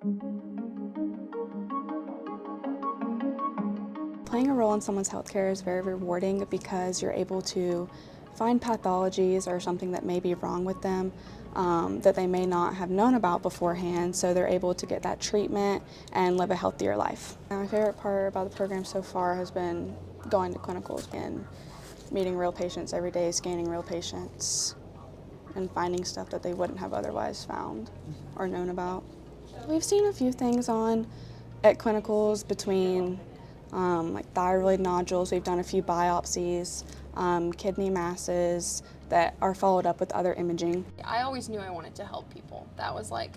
Playing a role in someone's healthcare is very rewarding because you're able to find pathologies or something that may be wrong with them that they may not have known about beforehand, so they're able to get that treatment and live a healthier life. My favorite part about the program so far has been going to clinicals and meeting real patients every day, scanning real patients, and finding stuff that they wouldn't have otherwise found or known about. We've seen a few things at clinicals between like thyroid nodules. We've done a few biopsies, kidney masses that are followed up with other imaging. I always knew I wanted to help people. That was like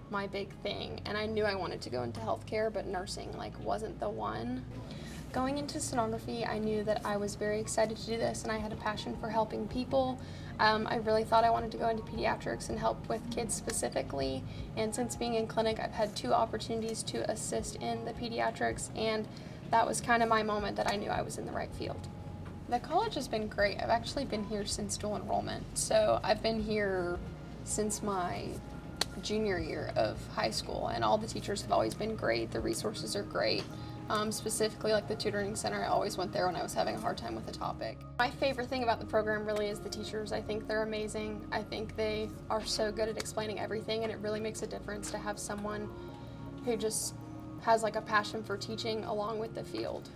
my big thing, and I knew I wanted to go into healthcare, but nursing wasn't the one. Going into sonography, I knew that I was very excited to do this, and I had a passion for helping people. I really thought I wanted to go into pediatrics and help with kids specifically, and since being in clinic, I've had 2 opportunities to assist in the pediatrics, and that was kind of my moment that I knew I was in the right field. The college has been great. I've actually been here since dual enrollment, so I've been here since my junior year of high school, and all the teachers have always been great. The resources are great. Specifically like the tutoring center, I always went there when I was having a hard time with a topic. My favorite thing about the program really is the teachers. I think they're amazing. I think they are so good at explaining everything, and it really makes a difference to have someone who just has a passion for teaching along with the field.